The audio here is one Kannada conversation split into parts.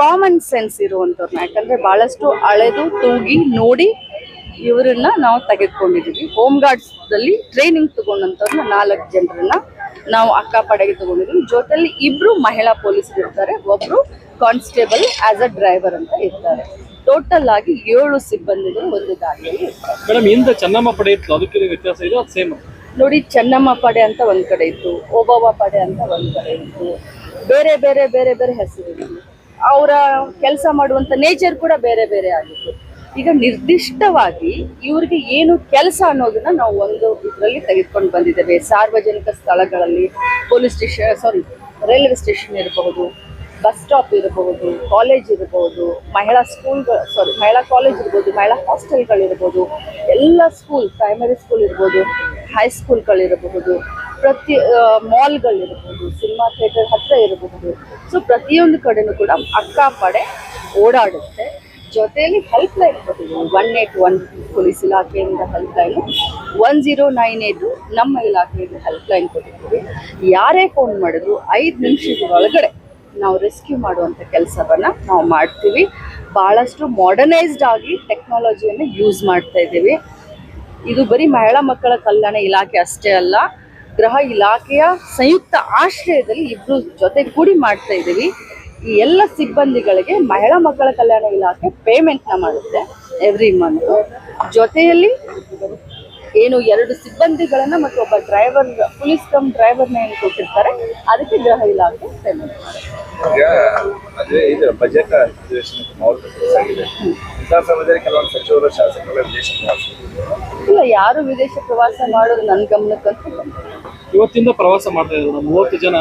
ಕಾಮನ್ ಸೆನ್ಸ್ ಇರುವಂಥವ್ರನ್ನ, ಯಾಕಂದ್ರೆ ಬಹಳಷ್ಟು ಅಳೆದು ತೂಗಿ ನೋಡಿ ಇವರನ್ನ ನಾವು ತೆಗೆದುಕೊಂಡಿದ್ದೀವಿ. ಹೋಮ್ ಗಾರ್ಡ್ಸ್ದಲ್ಲಿ ಟ್ರೈನಿಂಗ್ ತಗೊಂಡಂಥವ್ರನ್ನ 4 ಜನರನ್ನ ನಾವು ಅಕ್ಕಪಡೆಗೆ ತಗೊಂಡಿದ್ದೀವಿ. ಜೊತೆಲಿ 2 ಮಹಿಳಾ ಪೊಲೀಸರು ಇರ್ತಾರೆ, ಒಬ್ರು ಕಾನ್ಸ್ಟೇಬಲ್ ಆಸ್ ಅ ಡ್ರೈವರ್ ಅಂತ ಇರ್ತಾರೆ. ಟೋಟಲ್ ಆಗಿ 7 ಸಿಬ್ಬಂದಿಗಳು ಒಂದು ದಾರಿಯಲ್ಲಿ ಇರ್ತಾರೆ. ಮೇಡಮ್, ಹಿಂದೆ ಚೆನ್ನಮ್ಮ ಪಡೆ ಇತ್ತು, ಅದಕ್ಕೆ ವ್ಯತ್ಯಾಸ ಇದೆ, ಅದು ಸೇಮ್ ನೋಡಿ. ಚೆನ್ನಮ್ಮ ಪಡೆ ಅಂತ ಒಂದ್ ಕಡೆ ಇತ್ತು, ಓಬವ್ವ ಪಡೆ ಅಂತ ಒಂದ್ ಕಡೆ ಇತ್ತು, ಬೇರೆ ಬೇರೆ ಬೇರೆ ಬೇರೆ ಹೆಸರಿತ್ತು. ಅವರ ಕೆಲಸ ಮಾಡುವಂತ ನೇಚರ್ ಕೂಡ ಬೇರೆ ಬೇರೆ ಆಗಿತ್ತು. ಈಗ ನಿರ್ದಿಷ್ಟವಾಗಿ ಇವ್ರಿಗೆ ಏನು ಕೆಲಸ ಅನ್ನೋದನ್ನ ನಾವು ಒಂದು ಇದರಲ್ಲಿ ತೆಗೆದುಕೊಂಡು ಬಂದಿದ್ದೇವೆ. ಸಾರ್ವಜನಿಕ ಸ್ಥಳಗಳಲ್ಲಿ ಪೊಲೀಸ್ ಸ್ಟೇಷನ್, ರೈಲ್ವೆ ಸ್ಟೇಷನ್ ಇರಬಹುದು, ಬಸ್ ಸ್ಟಾಪ್ ಇರಬಹುದು, ಕಾಲೇಜ್ ಇರಬಹುದು, ಮಹಿಳಾ ಕಾಲೇಜ್ ಇರ್ಬೋದು, ಮಹಿಳಾ ಹಾಸ್ಟೆಲ್ಗಳಿರ್ಬೋದು, ಎಲ್ಲ ಸ್ಕೂಲ್, ಪ್ರೈಮರಿ ಸ್ಕೂಲ್ ಇರ್ಬೋದು, ಹೈಸ್ಕೂಲ್ಗಳಿರಬಹುದು, ಮಾಲ್ಗಳಿರಬಹುದು, ಸಿನಿಮಾ ಥಿಯೇಟರ್ ಹತ್ರ ಇರಬಹುದು. ಸೊ ಪ್ರತಿಯೊಂದು ಕಡೆನೂ ಕೂಡ ಅಕ್ಕಪಡೆ ಓಡಾಡುತ್ತೆ. ಜೊತೆಯಲ್ಲಿ ಹೆಲ್ಪ್ ಲೈನ್ ಕೊಟ್ಟಿದ್ದೀವಿ. 181 ಪೊಲೀಸ್ ಇಲಾಖೆಯಿಂದ ಹೆಲ್ಪ್ ಲೈನು, 1098 ನಮ್ಮ ಇಲಾಖೆಯಿಂದ ಹೆಲ್ಪ್ ಲೈನ್ ಕೊಟ್ಟಿದ್ದೀವಿ. ಯಾರೇ ಫೋನ್ ಮಾಡಿದ್ರು 5 ನಿಮಿಷದ ಒಳಗಡೆ ನಾವು ರೆಸ್ಕ್ಯೂ ಮಾಡುವಂಥ ಕೆಲಸವನ್ನು ನಾವು ಮಾಡ್ತೀವಿ. ಭಾಳಷ್ಟು ಮಾಡರ್ನೈಸ್ಡ್ ಆಗಿ ಟೆಕ್ನಾಲಜಿಯನ್ನು ಯೂಸ್ ಮಾಡ್ತಾ ಇದ್ದೀವಿ. ಇದು ಬರೀ ಮಹಿಳಾ ಮಕ್ಕಳ ಕಲ್ಯಾಣ ಇಲಾಖೆ ಅಷ್ಟೇ ಅಲ್ಲ, ಗೃಹ ಇಲಾಖೆಯ ಸಂಯುಕ್ತ ಆಶ್ರಯದಲ್ಲಿ 2 ಜೊತೆ ಕೂಡಿ ಮಾಡ್ತಾ ಇದ್ದೀವಿ. ಈ ಎಲ್ಲ ಸಿಬ್ಬಂದಿಗಳಿಗೆ ಮಹಿಳಾ ಮಕ್ಕಳ ಕಲ್ಯಾಣ ಇಲಾಖೆ ಪೇಮೆಂಟ್ನ ಮಾಡುತ್ತೆ ಎವ್ರಿ ಮಂತ್. ಜೊತೆಯಲ್ಲಿ ಏನು 2 ಸಿಬ್ಬಂದಿಗಳನ್ನ ಮತ್ತು ಒಬ್ಬ ಡ್ರೈವರ್, ಪೊಲೀಸ್ ಕಮ್ ಡ್ರೈವರ್ನ ಏನು ಕೊಟ್ಟಿರ್ತಾರೆ, ಅದಕ್ಕೆ ಗೃಹ ಇಲಾಖೆ ಪೇಮೆಂಟ್ ಮಾಡುತ್ತೆ. ಬಜೆಟ್ ಕೆಲವೊಂದು ಸಚಿವರು ಶಾಸಕರು ವಿದೇಶ ಇಲ್ಲ, ಯಾರು ವಿದೇಶ ಪ್ರವಾಸ ಮಾಡೋದು ನನ್ನ ಗಮನಕ್ಕಂತೂ ಇವತ್ತಿಂದ ಪ್ರವಾಸ ಮಾಡ್ತಾ ಇದ್ದಾರೆ. 30 ಜನ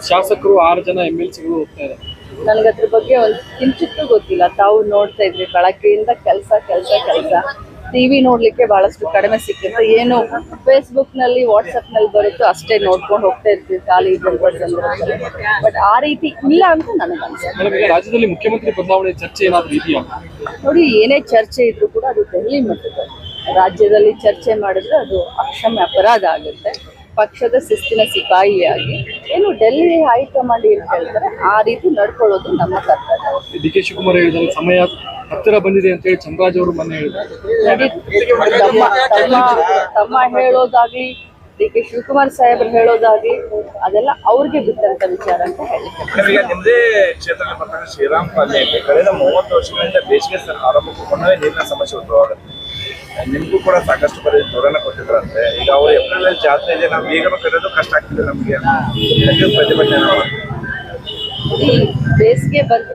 ಶಾಸಕರು, 6 ಜನ MLCಗಳು ಹೋಗ್ತಾ ಇದ್ದಾರೆ. ನನಗೆ ಅದ್ರ ಬಗ್ಗೆ ಒಂದು ಕಿಂಚಿತ್ತೂ ಗೊತ್ತಿಲ್ಲ. ತಾವು ನೋಡ್ತಾ ಇದ್ರಿ, ಬೆಳಗ್ಗೆಯಿಂದ ಕೆಲಸ ಟಿವಿ ನೋಡ್ಲಿಕ್ಕೆ ಬಹಳಷ್ಟು ಕಡಿಮೆ ಸಿಕ್ಕಿರುತ್ತೆ. ಏನು ಫೇಸ್ಬುಕ್ನಲ್ಲಿ, ವಾಟ್ಸಪ್ನಲ್ಲಿ ಬರುತ್ತೋ ಅಷ್ಟೇ ನೋಡ್ಕೊಂಡು ಹೋಗ್ತಾ ಇರ್ತೀವಿ ಖಾಲಿ ಸಂದರ್ಭದಲ್ಲಿ. ಬಟ್ ಆ ರೀತಿ ಇಲ್ಲ ಅಂತ ನನಗನ್ಸುತ್ತೆ. ರಾಜ್ಯದಲ್ಲಿ ಮುಖ್ಯಮಂತ್ರಿ ಬದಲಾವಣೆ ಚರ್ಚೆ ಏನಾದರೂ ಇದೆಯಾ? ನೋಡಿ, ಏನೇ ಚರ್ಚೆ ಇದ್ರೂ ಕೂಡ ಅದು ದೆಹಲಿ ಮಟ್ಟದಲ್ಲಿ. ರಾಜ್ಯದಲ್ಲಿ ಚರ್ಚೆ ಮಾಡಿದ್ರೆ ಅದು ಅಕ್ಷಮ್ಯ ಅಪರಾಧ ಆಗುತ್ತೆ. ಪಕ್ಷದ ಶಿಸ್ತಿನ ಸಿಪಾಯಿಯಾಗಿ ಏನು ಡೆಲ್ಲಿ ಹೈಕಮಾಂಡ್ ಏನು ಹೇಳ್ತಾರೆ ಆ ರೀತಿ ನಡ್ಕೊಳ್ಳೋದು ನಮ್ಮ ಕರ್ತವ್ಯ. ಡಿ ಕೆ ಶಿವಕುಮಾರ್ ಹೇಳಿದ್ದಾರೆ, ಸಮಯ ಹತ್ತಿರ ಬಂದಿದೆ ಅಂತ ಹೇಳಿ ಚಂದ್ರರಾಜ್ ಅವರು ಮೊನ್ನೆ ಹೇಳಿದ್ದಾರೆ. ತಮ್ಮ ಹೇಳೋದಾಗ್ಲಿ, ಡಿ ಕೆ ಶಿವಕುಮಾರ್ ಸಾಹೇಬ್ರು ಹೇಳೋದಾಗ್ಲಿ, ಅದೆಲ್ಲ ಅವ್ರಿಗೆ ಬಿಟ್ಟಂತ ವಿಚಾರ ಅಂತ ಹೇಳಿದ್ದಾರೆ. ನಿಮ್ಮದೇ ಕ್ಷೇತ್ರದಲ್ಲಿ ಬರ್ತಕ್ಕಂಥ ಶ್ರೀರಾಮ್ ಪಾಳ್ಯ ಕಳೆದ 30 ವರ್ಷಗಳಿಂದ ಬೇಸಿಗೆ ಆರಂಭಕ್ಕೂ ನೀರಿನ ಸಮಸ್ಯೆ ಉದ್ಭವವಾಗುತ್ತೆ. ನಿಮಗೂ ಕೂಡ ಸಾಕಷ್ಟು ದೂರನ ಕೊಟ್ಟಿದ್ರಂತೆ. ಈಗ ಅವರು ಏಪ್ರಿಲ್ ಜಾತ್ರೆ ಇದೆ, ನಾವು ಈಗಲೂ ಕರೆಯೋದು ಕಷ್ಟ ಆಗ್ತಿದೆ ನಮಗೆ. ಪ್ರತಿಭಟನೆ ಬೇಸಿಗೆ ಬಂದ